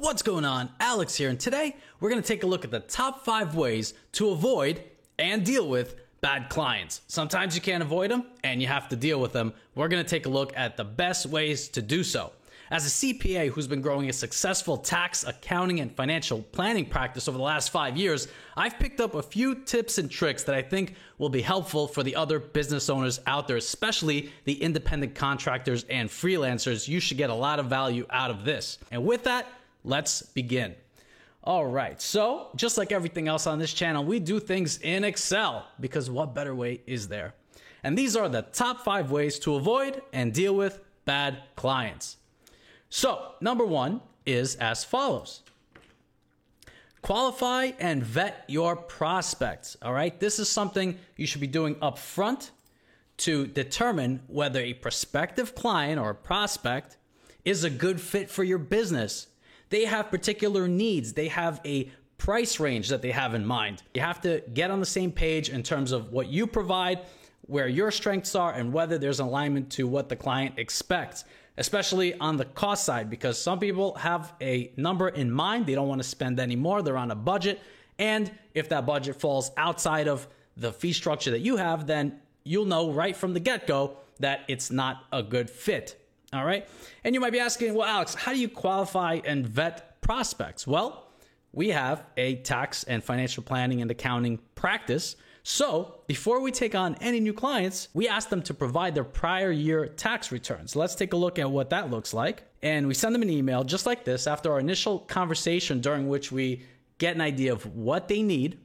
What's going on? Alex here, and today we're going to take a look at the top 5 ways to avoid and deal with bad clients. Sometimes you can't avoid them and you have to deal with them. We're going to take a look at the best ways to do so. As a CPA who's been growing a successful tax, accounting, and financial planning practice over the last 5 years, I've picked up a few tips and tricks that I think will be helpful for the other business owners out there, especially the independent contractors and freelancers. You should get a lot of value out of this. And with that, let's begin. All right, so just like everything else on this channel, we do things in Excel because what better way is there? And these are the top 5 ways to avoid and deal with bad clients. So, number 1 is as follows. Qualify and vet your prospects, all right? This is something you should be doing up front to determine whether a prospective client or a prospect is a good fit for your business. They have particular needs. They have a price range that they have in mind. You have to get on the same page in terms of what you provide, where your strengths are, and whether there's alignment to what the client expects, especially on the cost side, because some people have a number in mind. They don't want to spend any more. They're on a budget. And if that budget falls outside of the fee structure that you have, then you'll know right from the get-go that it's not a good fit. All right. And you might be asking, well, Alex, how do you qualify and vet prospects? Well, we have a tax and financial planning and accounting practice. So before we take on any new clients, we ask them to provide their prior year tax returns. Let's take a look at what that looks like. And we send them an email just like this after our initial conversation, during which we get an idea of what they need,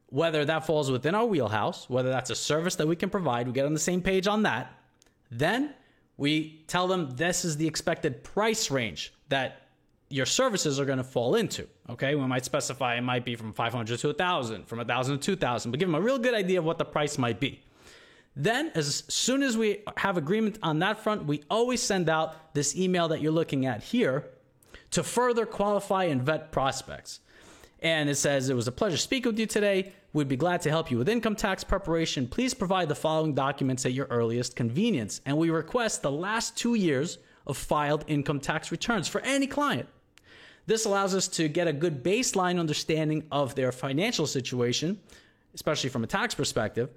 whether that falls within our wheelhouse, whether that's a service that we can provide. We get on the same page on that. Then we tell them this is the expected price range that your services are going to fall into. Okay, we might specify it might be from $500 to $1,000, from $1,000 to $2,000, but give them a real good idea of what the price might be. Then, as soon as we have agreement on that front, we always send out this email that you're looking at here to further qualify and vet prospects. And it says, it was a pleasure speaking with you today. We'd be glad to help you with income tax preparation. Please provide the following documents at your earliest convenience. And we request the last 2 years of filed income tax returns for any client. This allows us to get a good baseline understanding of their financial situation, especially from a tax perspective.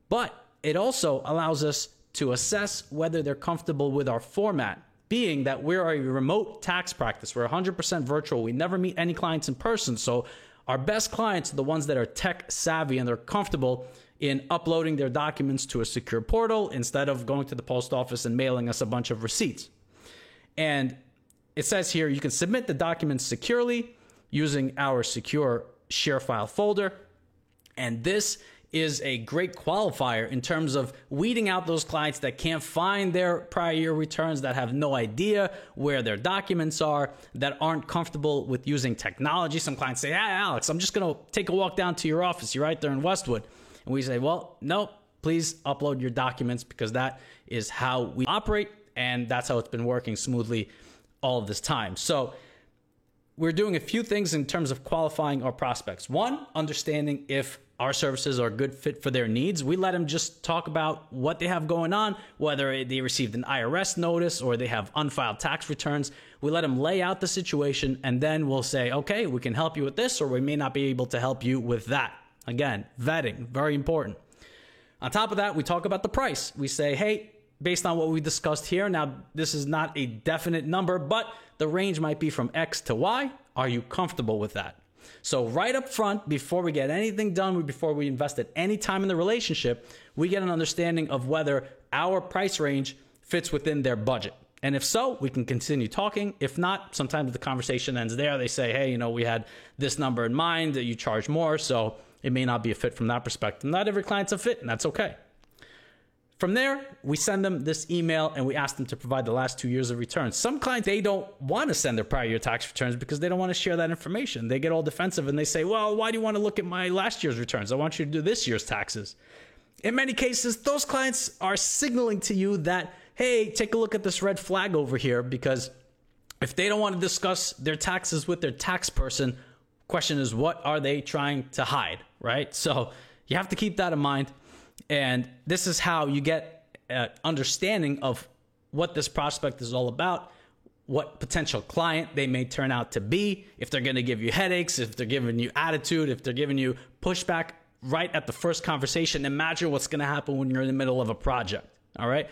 But it also allows us to assess whether they're comfortable with our format, being that we're a remote tax practice. We're 100% virtual. We never meet any clients in person. So our best clients are the ones that are tech savvy and they're comfortable in uploading their documents to a secure portal instead of going to the post office and mailing us a bunch of receipts. And it says here you can submit the documents securely using our secure share file folder. And this is a great qualifier in terms of weeding out those clients that can't find their prior year returns, that have no idea where their documents are, that aren't comfortable with using technology. Some clients say, hey, Alex, I'm just going to take a walk down to your office. You're right there in Westwood. And we say, well, no, please upload your documents, because that is how we operate. And that's how it's been working smoothly all of this time. So we're doing a few things in terms of qualifying our prospects. One, understanding if our services are a good fit for their needs. We let them just talk about what they have going on, whether they received an IRS notice or they have unfiled tax returns. We let them lay out the situation, and then we'll say, okay, we can help you with this, or we may not be able to help you with that. Again, vetting, very important. On top of that, we talk about the price. We say, hey, based on what we discussed here, now this is not a definite number, but the range might be from X to Y. Are you comfortable with that? So right up front, before we get anything done, before we invested any time in the relationship, we get an understanding of whether our price range fits within their budget. And if so, we can continue talking. If not, sometimes the conversation ends there. They say, hey, we had this number in mind, that you charge more, so it may not be a fit from that perspective. Not every client's a fit, and that's okay. From there, we send them this email and we ask them to provide the last 2 years of returns. Some clients, they don't want to send their prior year tax returns because they don't want to share that information. They get all defensive and they say, well, why do you want to look at my last year's returns? I want you to do this year's taxes. In many cases, those clients are signaling to you that, hey, take a look at this red flag over here, because if they don't want to discuss their taxes with their tax person, question is, what are they trying to hide, right? So you have to keep that in mind. And this is how you get an understanding of what this prospect is all about, what potential client they may turn out to be, if they're going to give you headaches, if they're giving you attitude, if they're giving you pushback right at the first conversation. Imagine what's going to happen when you're in the middle of a project, all right?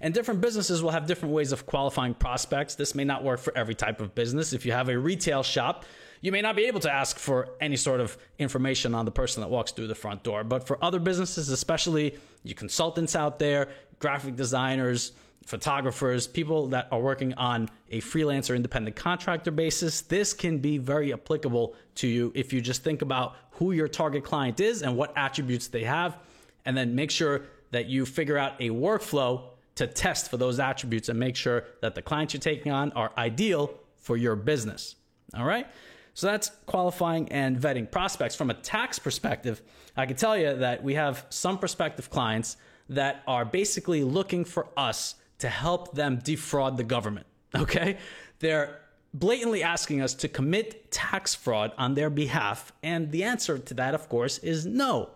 And different businesses will have different ways of qualifying prospects. This may not work for every type of business. If you have a retail shop, you may not be able to ask for any sort of information on the person that walks through the front door. But for other businesses, especially you consultants out there, graphic designers, photographers, people that are working on a freelance or independent contractor basis, this can be very applicable to you if you just think about who your target client is and what attributes they have, and then make sure that you figure out a workflow to test for those attributes and make sure that the clients you're taking on are ideal for your business. All right? So that's qualifying and vetting prospects. From a tax perspective, I can tell you that we have some prospective clients that are basically looking for us to help them defraud the government, okay? They're blatantly asking us to commit tax fraud on their behalf, and the answer to that, of course, is no.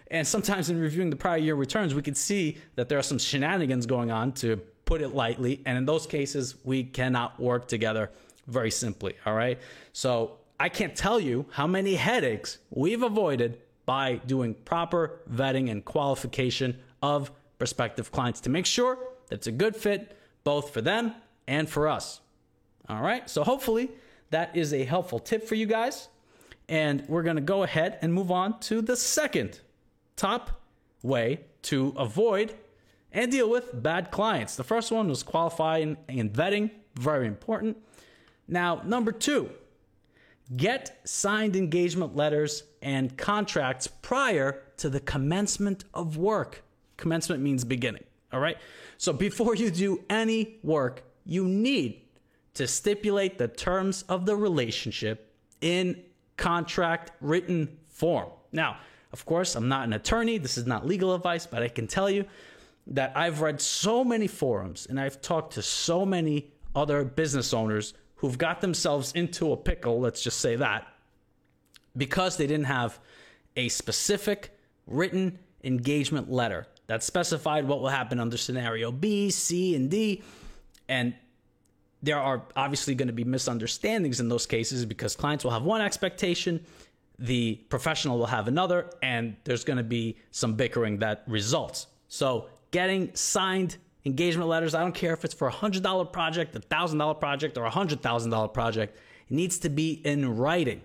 And sometimes in reviewing the prior year returns, we can see that there are some shenanigans going on, to put it lightly, and in those cases, we cannot work together, very simply, all right? So I can't tell you how many headaches we've avoided by doing proper vetting and qualification of prospective clients to make sure that it's a good fit both for them and for us. All right, so hopefully that is a helpful tip for you guys. And we're going to go ahead and move on to the second top way to avoid and deal with bad clients. The first one was qualifying and vetting, very important. Now, number 2, get signed engagement letters and contracts prior to the commencement of work. Commencement means beginning, all right? So before you do any work, you need to stipulate the terms of the relationship in contract written form. Now, of course, I'm not an attorney. This is not legal advice, but I can tell you that I've read so many forums and I've talked to so many other business owners who've got themselves into a pickle, let's just say that, because they didn't have a specific written engagement letter that specified what will happen under scenario B, C, and D. And there are obviously going to be misunderstandings in those cases because clients will have one expectation, the professional will have another, and there's going to be some bickering that results. So getting signed engagement letters, I don't care if it's for a $100 project, $1,000 project, or a $100,000 project, it needs to be in writing.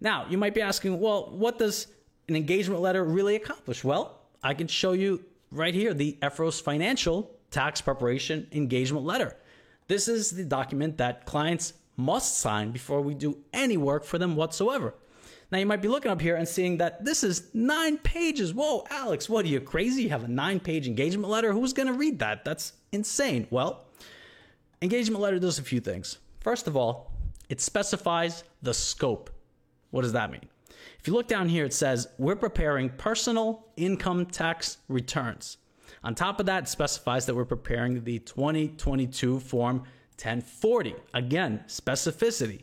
Now, you might be asking, well, what does an engagement letter really accomplish? Well, I can show you right here the Ephros Financial Tax Preparation Engagement Letter. This is the document that clients must sign before we do any work for them whatsoever. Now, you might be looking up here and seeing that this is 9 pages. Whoa, Alex, what are you, crazy? You have a 9-page engagement letter? Who's going to read that? That's insane. Well, engagement letter does a few things. First of all, it specifies the scope. What does that mean? If you look down here, it says we're preparing personal income tax returns. On top of that, it specifies that we're preparing the 2022 Form 1040. Again, specificity.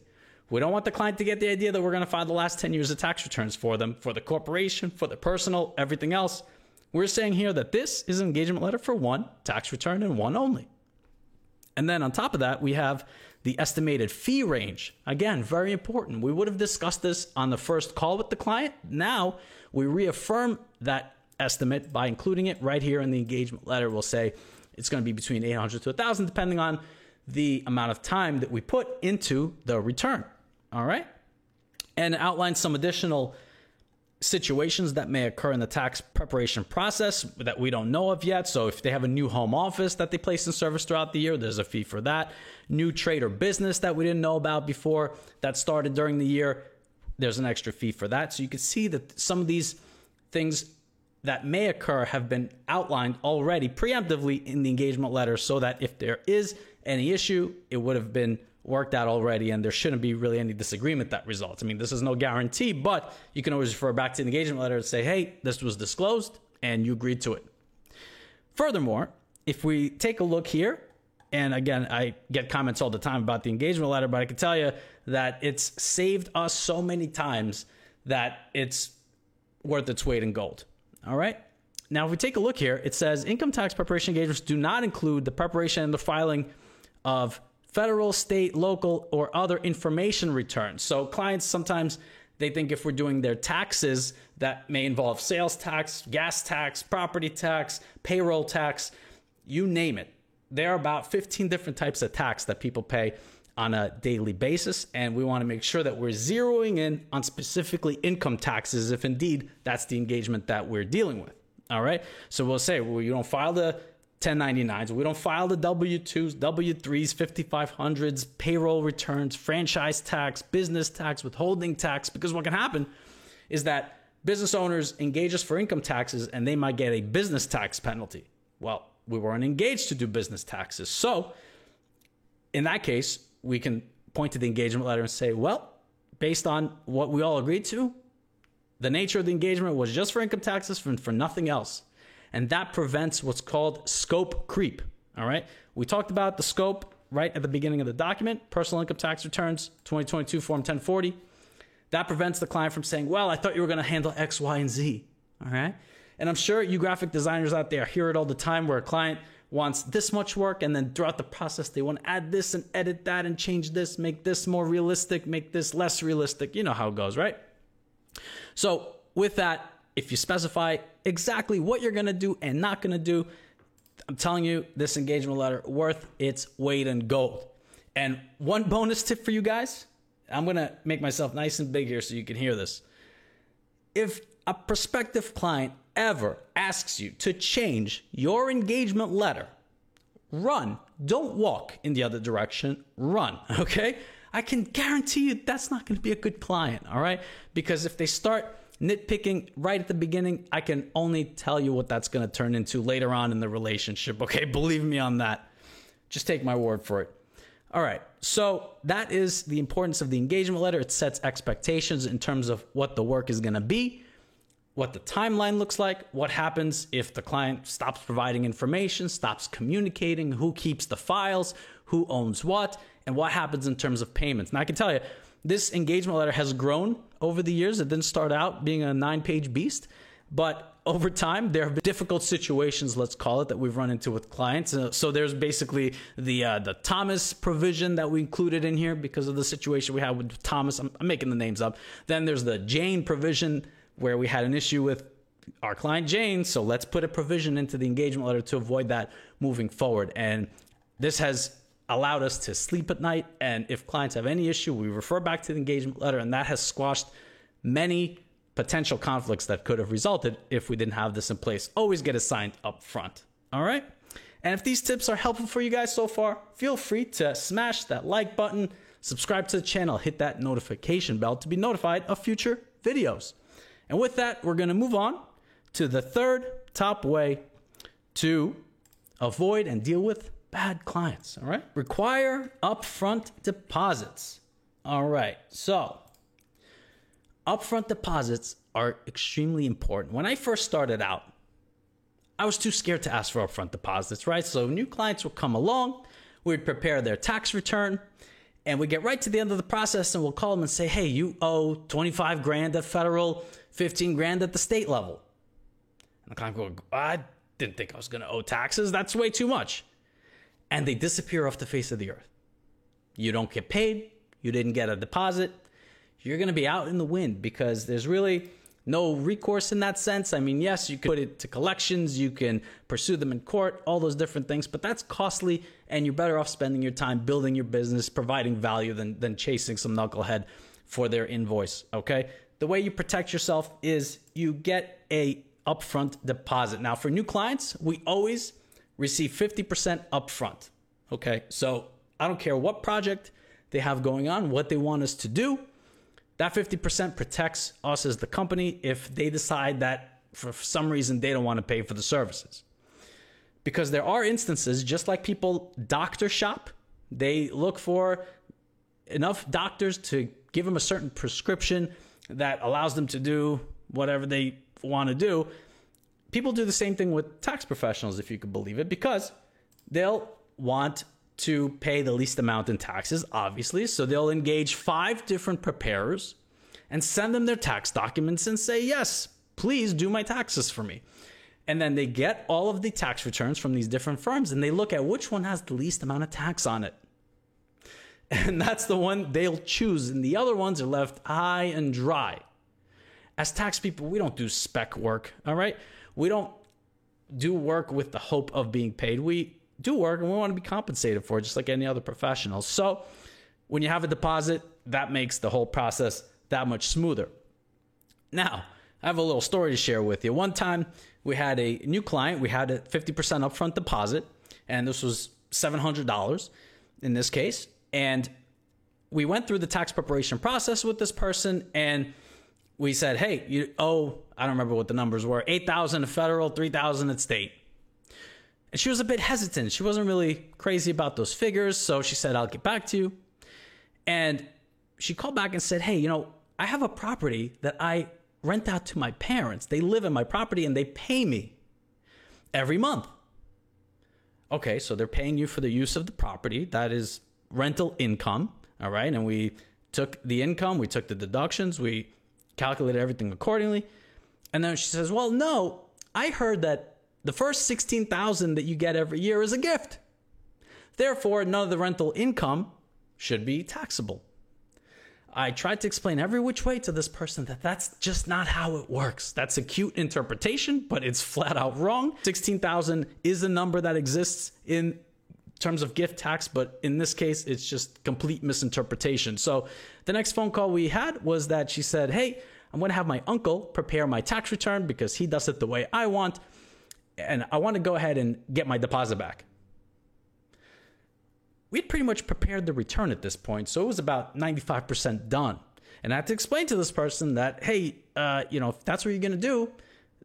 We don't want the client to get the idea that we're going to file the last 10 years of tax returns for them, for the corporation, for the personal, everything else. We're saying here that this is an engagement letter for one tax return and one only. And then on top of that, we have the estimated fee range. Again, very important. We would have discussed this on the first call with the client. Now we reaffirm that estimate by including it right here in the engagement letter. We'll say it's going to be between $800 to $1,000, depending on the amount of time that we put into the return. All right. And outline some additional situations that may occur in the tax preparation process that we don't know of yet. So if they have a new home office that they place in service throughout the year, there's a fee for that. New trade or business that we didn't know about before that started during the year, there's an extra fee for that. So you can see that some of these things that may occur have been outlined already preemptively in the engagement letter so that if there is any issue, it would have been worked out already, and there shouldn't be really any disagreement that results. I mean, this is no guarantee, but you can always refer back to the engagement letter and say, hey, this was disclosed, and you agreed to it. Furthermore, if we take a look here, and again, I get comments all the time about the engagement letter, but I can tell you that it's saved us so many times that it's worth its weight in gold. All right? Now, if we take a look here, it says income tax preparation engagements do not include the preparation and the filing of federal, state, local, or other information returns. So clients sometimes, they think if we're doing their taxes, that may involve sales tax, gas tax, property tax, payroll tax, you name it. There are about 15 different types of tax that people pay on a daily basis, and we want to make sure that we're zeroing in on specifically income taxes if indeed that's the engagement that we're dealing with. All right, so we'll say, well, you don't file the 1099s, we don't file the W-2s, W-3s, 5500s, payroll returns, franchise tax, business tax, withholding tax, because what can happen is that business owners engage us for income taxes and they might get a business tax penalty. Well, we weren't engaged to do business taxes. So in that case, we can point to the engagement letter and say, well, based on what we all agreed to, the nature of the engagement was just for income taxes, for nothing else. And that prevents what's called scope creep. All right. We talked about the scope right at the beginning of the document, personal income tax returns, 2022 Form 1040. That prevents the client from saying, well, I thought you were going to handle X, Y, and Z. All right. And I'm sure you graphic designers out there hear it all the time where a client wants this much work, and then throughout the process, they want to add this and edit that and change this, make this more realistic, make this less realistic. You know how it goes, right? So with that, if you specify exactly what you're going to do and not going to do, I'm telling you, this engagement letter worth its weight in gold. And one bonus tip for you guys, I'm going to make myself nice and big here so you can hear this. If a prospective client ever asks you to change your engagement letter, run. Don't walk in the other direction. Run, okay? I can guarantee you that's not going to be a good client, all right? Because if they start nitpicking right at the beginning, I can only tell you what that's going to turn into later on in the relationship, okay? Believe me on that. Just take my word for it. All right, so that is the importance of the engagement letter. It sets expectations in terms of what the work is going to be, what the timeline looks like, what happens if the client stops providing information, stops communicating, who keeps the files, who owns what, and what happens in terms of payments. Now, I can tell you, this engagement letter has grown over the years. It didn't start out being a 9-page beast, but over time, there have been difficult situations, let's call it, that we've run into with clients. So there's basically the Thomas provision that we included in here because of the situation we had with Thomas. I'm making the names up. Then there's the Jane provision where we had an issue with our client Jane. So let's put a provision into the engagement letter to avoid that moving forward. And this has allowed us to sleep at night. And if clients have any issue, we refer back to the engagement letter, and that has squashed many potential conflicts that could have resulted if we didn't have this in place. Always get it signed up front. All right. And if these tips are helpful for you guys so far, feel free to smash that like button, subscribe to the channel, hit that notification bell to be notified of future videos. And with that, we're going to move on to the third top way to avoid and deal with bad clients. All right. Require upfront deposits. All right. So upfront deposits are extremely important. When I first started out, I was too scared to ask for upfront deposits, right? So new clients would come along, we'd prepare their tax return, and we get right to the end of the process and we'll call them and say, hey, you owe 25 grand at federal, 15 grand at the state level. And the client goes, I didn't think I was going to owe taxes. That's way too much. And they disappear off the face of the earth. You don't get paid. You didn't get a deposit. You're going to be out in the wind because there's really no recourse in that sense. I mean, yes, you could put it to collections. You can pursue them in court, all those different things, but that's costly and you're better off spending your time building your business, providing value than chasing some knucklehead for their invoice, okay? The way you protect yourself is you get a upfront deposit. Now, for new clients, we always receive 50% upfront, okay? So I don't care what project they have going on, what they want us to do. That 50% protects us as the company if they decide that for some reason they don't want to pay for the services. Because there are instances, just like people doctor shop, they look for enough doctors to give them a certain prescription that allows them to do whatever they want to do. People do the same thing with tax professionals, if you could believe it, because they'll want to pay the least amount in taxes, obviously. So they'll engage 5 different preparers and send them their tax documents and say, yes, please do my taxes for me. And then they get all of the tax returns from these different firms and they look at which one has the least amount of tax on it. And that's the one they'll choose. And the other ones are left high and dry. As tax people, we don't do spec work, all right? We don't do work with the hope of being paid. We do work and we want to be compensated for it, just like any other professional. So when you have a deposit, that makes the whole process that much smoother. Now, I have a little story to share with you. One time, we had a new client. We had a 50% upfront deposit, and this was $700 in this case. And we went through the tax preparation process with this person, and we said, hey, you owe, I don't remember what the numbers were, $8,000 at federal, $3,000 at state. And she was a bit hesitant. She wasn't really crazy about those figures, so she said, I'll get back to you. And she called back and said, hey, I have a property that I rent out to my parents. They live in my property and they pay me every month. Okay, so they're paying you for the use of the property. That is rental income, all right? And we took the income, we took the deductions, we calculated everything accordingly. And then she says, well, no, I heard that the first $16,000 that you get every year is a gift. Therefore, none of the rental income should be taxable. I tried to explain every which way to this person that that's just not how it works. That's a cute interpretation, but it's flat out wrong. 16,000 is a number that exists in terms of gift tax, but in this case, it's just complete misinterpretation. So the next phone call we had was that she said, hey, I'm going to have my uncle prepare my tax return because he does it the way I want, and I want to go ahead and get my deposit back. We'd pretty much prepared the return at this point, so it was about 95% done. And I had to explain to this person that, hey, if that's what you're going to do,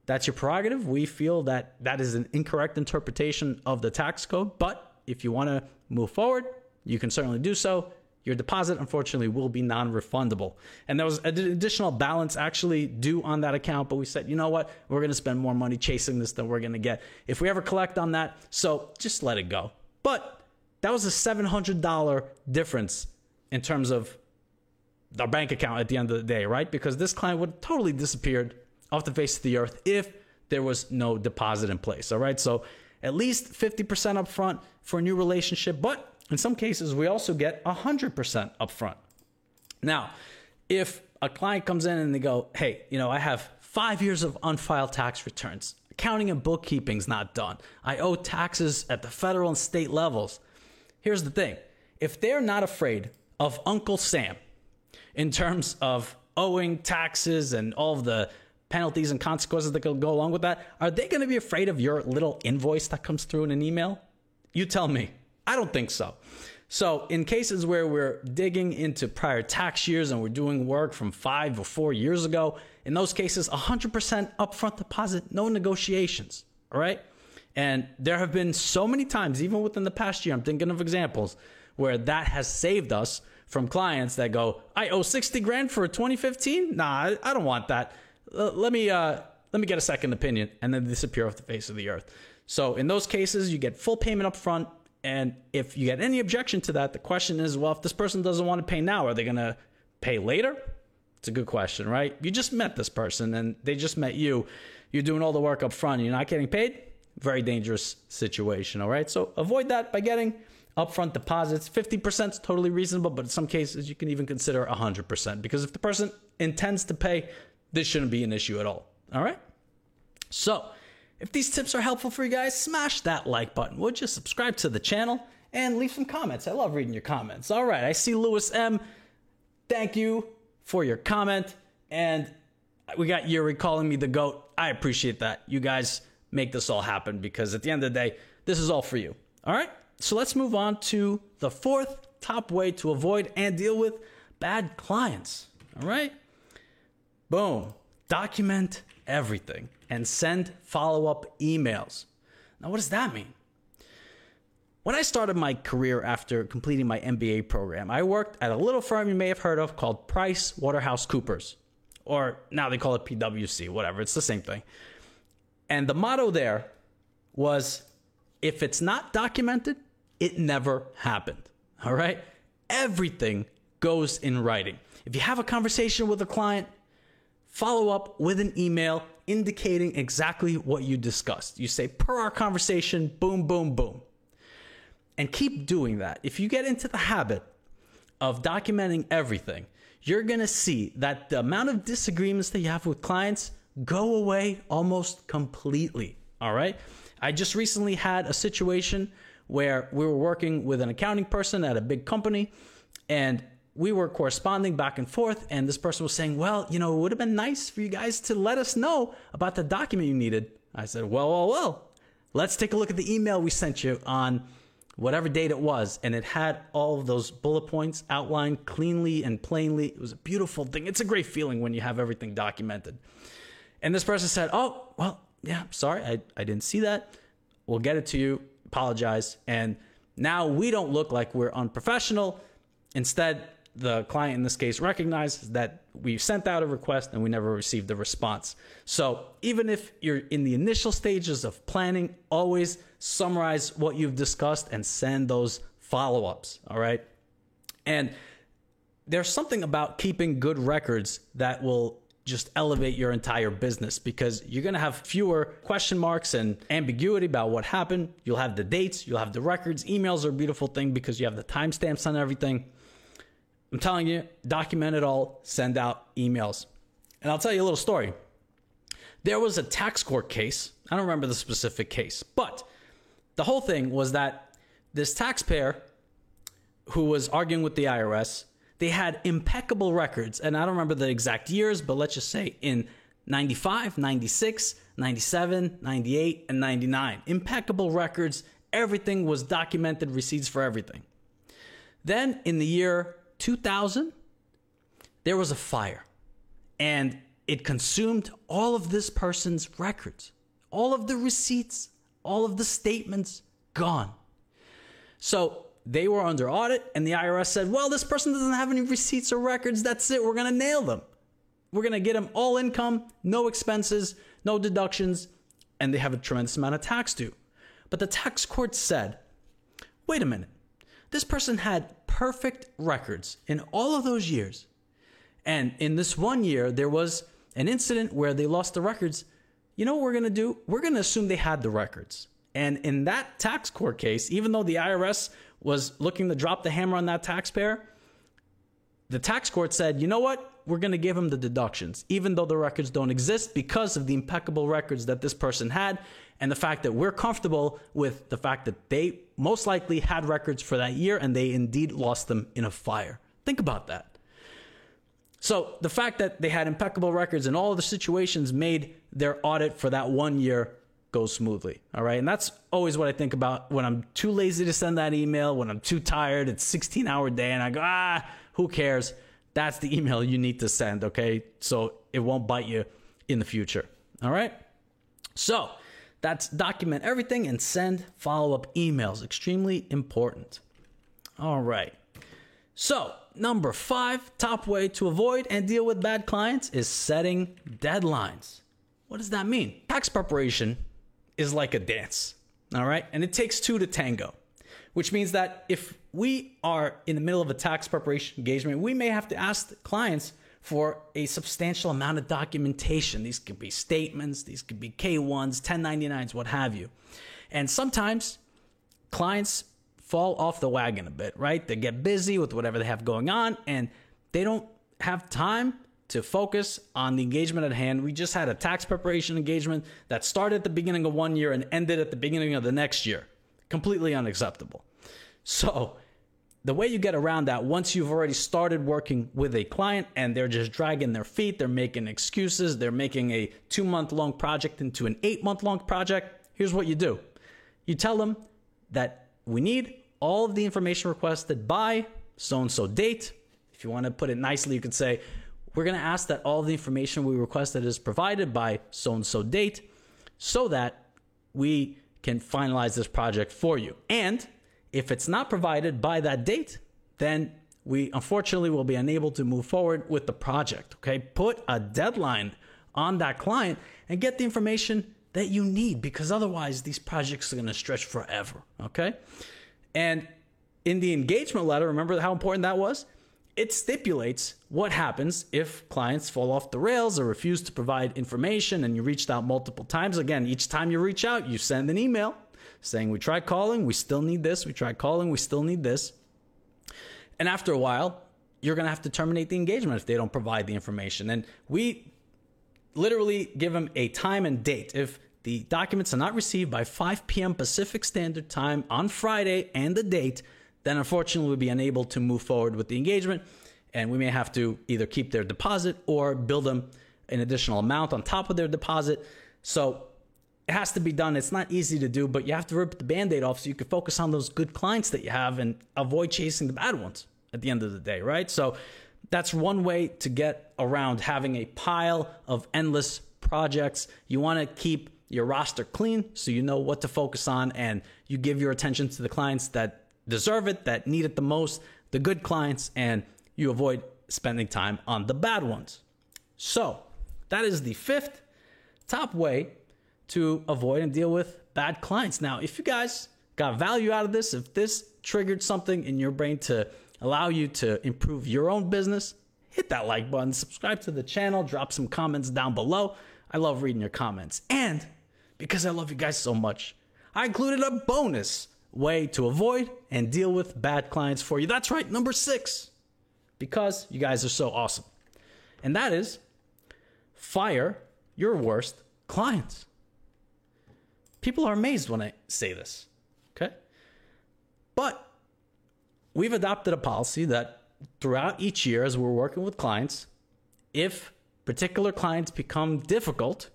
that's your prerogative. We feel that that is an incorrect interpretation of the tax code, but if you want to move forward, you can certainly do so. Your deposit, unfortunately, will be non-refundable. And there was an additional balance actually due on that account, but we said, you know what? We're going to spend more money chasing this than we're going to get if we ever collect on that, so just let it go. But that was a $700 difference in terms of our bank account at the end of the day, right? Because this client would have totally disappeared off the face of the earth if there was no deposit in place, all right? So at least 50% up front for a new relationship, but in some cases, we also get 100% up front. Now, if a client comes in and they go, hey, I have 5 years of unfiled tax returns. Accounting and bookkeeping's not done. I owe taxes at the federal and state levels. Here's the thing. If they're not afraid of Uncle Sam in terms of owing taxes and all of the penalties and consequences that could go along with that, are they going to be afraid of your little invoice that comes through in an email? You tell me. I don't think so. So in cases where we're digging into prior tax years and we're doing work from 5 or 4 years ago, in those cases, 100% upfront deposit, no negotiations, all right? And there have been so many times, even within the past year, I'm thinking of examples where that has saved us from clients that go, I owe 60 grand for 2015? Nah, I don't want that. Let me get a second opinion, and then disappear off the face of the earth. So in those cases, you get full payment up front. And if you get any objection to that, the question is, well, if this person doesn't want to pay now, are they going to pay later? It's a good question, right? You just met this person and they just met you. You're doing all the work up front and you're not getting paid. Very dangerous situation, all right? So avoid that by getting upfront deposits. 50% is totally reasonable, but in some cases you can even consider 100%, because if the person intends to pay, this shouldn't be an issue at all, all right? So if these tips are helpful for you guys, smash that like button. Would you subscribe to the channel and leave some comments? I love reading your comments. All right, I see Lewis M. Thank you for your comment. And we got Yuri calling me the GOAT. I appreciate that. You guys make this all happen, because at the end of the day, this is all for you. All right, so let's move on to the fourth top way to avoid and deal with bad clients. All right, boom, document everything and send follow-up emails. Now, what does that mean? When I started my career after completing my MBA program, I worked at a little firm you may have heard of called PricewaterhouseCoopers, or now they call it PwC, whatever, it's the same thing. And the motto there was, if it's not documented, it never happened, all right? Everything goes in writing. If you have a conversation with a client, follow up with an email indicating exactly what you discussed. You say, per our conversation, boom, boom, boom. And keep doing that. If you get into the habit of documenting everything, you're going to see that the amount of disagreements that you have with clients go away almost completely. All right. I just recently had a situation where we were working with an accounting person at a big company, and we were corresponding back and forth. And this person was saying, well, it would have been nice for you guys to let us know about the document you needed. I said, well, let's take a look at the email we sent you on whatever date it was. And it had all of those bullet points outlined cleanly and plainly. It was a beautiful thing. It's a great feeling when you have everything documented. And this person said, oh, well, yeah, sorry, I didn't see that. We'll get it to you. Apologize. And now we don't look like we're unprofessional. Instead, the client in this case recognizes that we sent out a request and we never received a response. So even if you're in the initial stages of planning, always summarize what you've discussed and send those follow-ups. All right. And there's something about keeping good records that will just elevate your entire business, because you're going to have fewer question marks and ambiguity about what happened. You'll have the dates, you'll have the records. Emails are a beautiful thing because you have the timestamps on everything. I'm telling you, document it all, send out emails. And I'll tell you a little story. There was a tax court case. I don't remember the specific case, but the whole thing was that this taxpayer who was arguing with the IRS, they had impeccable records. And I don't remember the exact years, but let's just say in 95, 96, 97, 98, and 99. Impeccable records. Everything was documented, receipts for everything. Then in the year 2000, there was a fire, and it consumed all of this person's records, all of the receipts, all of the statements, gone. So they were under audit, and the IRS said, well, this person doesn't have any receipts or records. That's it. We're going to nail them. We're going to get them all income, no expenses, no deductions, and they have a tremendous amount of tax due. But the tax court said, wait a minute. This person had perfect records in all of those years. And in this one year, there was an incident where they lost the records. You know what we're going to do? We're going to assume they had the records. And in that tax court case, even though the IRS was looking to drop the hammer on that taxpayer, the tax court said, you know what? We're going to give him the deductions, even though the records don't exist, because of the impeccable records that this person had, and the fact that we're comfortable with the fact that they most likely had records for that year and they indeed lost them in a fire. Think about that. So the fact that they had impeccable records in all of the situations made their audit for that 1 year go smoothly. All right. And that's always what I think about when I'm too lazy to send that email, when I'm too tired, it's a 16-hour day, and I go, who cares? That's the email you need to send. Okay. So it won't bite you in the future. All right. So that's document everything and send follow-up emails. Extremely important. All right. So number 5, top way to avoid and deal with bad clients is setting deadlines. What does that mean? Tax preparation is like a dance. All right. And it takes two to tango, which means that if we are in the middle of a tax preparation engagement, we may have to ask the clients for a substantial amount of documentation. These could be statements, these could be K-1s, 1099s, what have you. And sometimes clients fall off the wagon a bit, right? They get busy with whatever they have going on, and they don't have time to focus on the engagement at hand. We just had a tax preparation engagement that started at the beginning of 1 year and ended at the beginning of the next year. Completely unacceptable. So the way you get around that, once you've already started working with a client and they're just dragging their feet, they're making excuses, they're making a 2-month-long project into an 8-month-long project, here's what you do. You tell them that we need all of the information requested by so-and-so date. If you want to put it nicely, you could say, we're going to ask that all the information we requested is provided by so-and-so date so that we can finalize this project for you. And if it's not provided by that date, then we unfortunately will be unable to move forward with the project. Okay, put a deadline on that client and get the information that you need, because otherwise these projects are going to stretch forever. Okay, and in the engagement letter, remember how important that was? It stipulates what happens if clients fall off the rails or refuse to provide information and you reached out multiple times. Again, each time you reach out, you send an email saying, we tried calling, we still need this. We tried calling, we still need this. And after a while, you're going to have to terminate the engagement if they don't provide the information. And we literally give them a time and date. If the documents are not received by 5 p.m. Pacific Standard Time on Friday and the date, then unfortunately we'll be unable to move forward with the engagement. And we may have to either keep their deposit or bill them an additional amount on top of their deposit. So it has to be done. It's not easy to do, but you have to rip the Band-Aid off so you can focus on those good clients that you have and avoid chasing the bad ones at the end of the day, right? So that's one way to get around having a pile of endless projects. You want to keep your roster clean so you know what to focus on, and you give your attention to the clients that deserve it, that need it the most, the good clients, and you avoid spending time on the bad ones. So that is the 5th top way to avoid and deal with bad clients. Now, if you guys got value out of this, if this triggered something in your brain to allow you to improve your own business, hit that like button, subscribe to the channel, drop some comments down below. I love reading your comments. And because I love you guys so much, I included a bonus way to avoid and deal with bad clients for you. That's right, number 6, because you guys are so awesome. And that is fire your worst clients. People are amazed when I say this, okay? But we've adopted a policy that throughout each year as we're working with clients, if particular clients become difficult,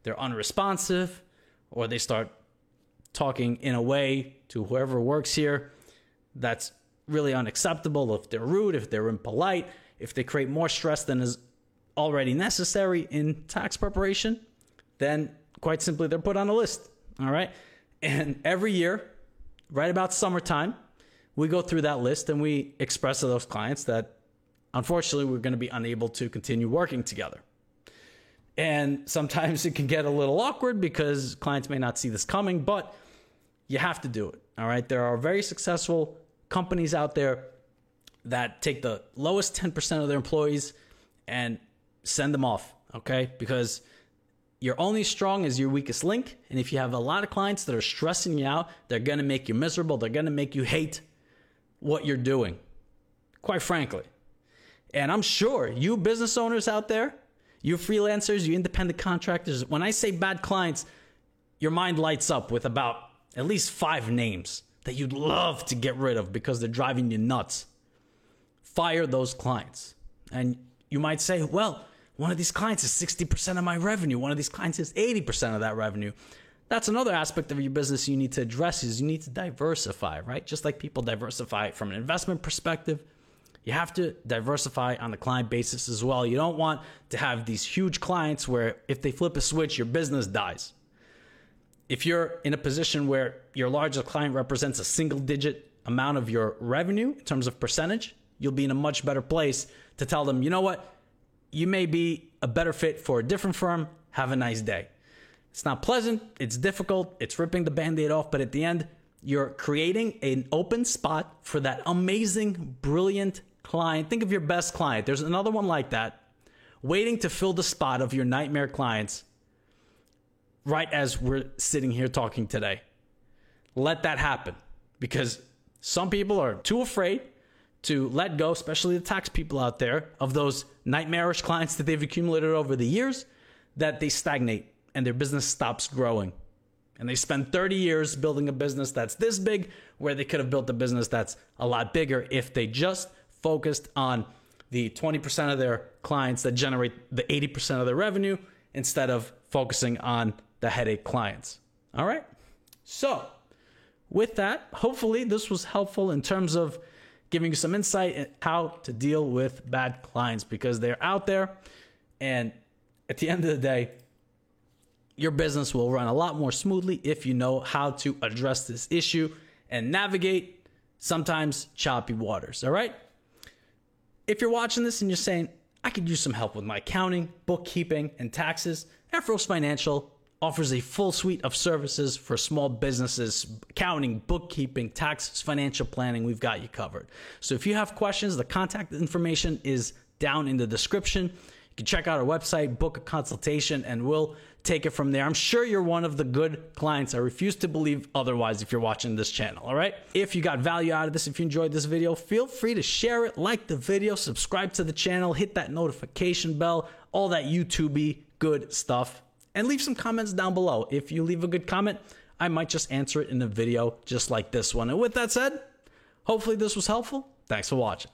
they're unresponsive, or they start talking in a way to whoever works here that's really unacceptable, if they're rude, if they're impolite, if they create more stress than is already necessary in tax preparation, then quite simply they're put on a list, all right? And every year, right about summertime, we go through that list and we express to those clients that unfortunately we're going to be unable to continue working together. And sometimes it can get a little awkward because clients may not see this coming, but you have to do it, all right? There are very successful companies out there that take the lowest 10% of their employees and send them off, okay? Because you're only strong as your weakest link. And if you have a lot of clients that are stressing you out, they're going to make you miserable. They're going to make you hate what you're doing, quite frankly. And I'm sure you business owners out there, you freelancers, you independent contractors, when I say bad clients, your mind lights up with about at least 5 names that you'd love to get rid of because they're driving you nuts. Fire those clients. And you might say, well, one of these clients is 60% of my revenue. One of these clients is 80% of that revenue. That's another aspect of your business you need to address is you need to diversify, right? Just like people diversify from an investment perspective, you have to diversify on the client basis as well. You don't want to have these huge clients where if they flip a switch, your business dies. If you're in a position where your largest client represents a single-digit amount of your revenue in terms of percentage, you'll be in a much better place to tell them, you know what? You may be a better fit for a different firm. Have a nice day. It's not pleasant. It's difficult. It's ripping the Band-Aid off. But at the end, you're creating an open spot for that amazing, brilliant client. Think of your best client. There's another one like that waiting to fill the spot of your nightmare clients right as we're sitting here talking today. Let that happen because some people are too afraid to let go, especially the tax people out there, of those nightmarish clients that they've accumulated over the years, that they stagnate and their business stops growing. And they spend 30 years building a business that's this big where they could have built a business that's a lot bigger if they just focused on the 20% of their clients that generate the 80% of their revenue instead of focusing on the headache clients. All right? So with that, hopefully this was helpful in terms of giving you some insight in how to deal with bad clients because they're out there. And at the end of the day, your business will run a lot more smoothly if you know how to address this issue and navigate sometimes choppy waters. All right? If you're watching this and you're saying, I could use some help with my accounting, bookkeeping, and taxes, Afros Financial offers a full suite of services for small businesses, accounting, bookkeeping, taxes, financial planning. We've got you covered. So if you have questions, the contact information is down in the description. You can check out our website, book a consultation, and we'll take it from there. I'm sure you're one of the good clients. I refuse to believe otherwise if you're watching this channel, all right? If you got value out of this, if you enjoyed this video, feel free to share it, like the video, subscribe to the channel, hit that notification bell, all that YouTube-y good stuff, and leave some comments down below. If you leave a good comment, I might just answer it in a video just like this one. And with that said, hopefully this was helpful. Thanks for watching.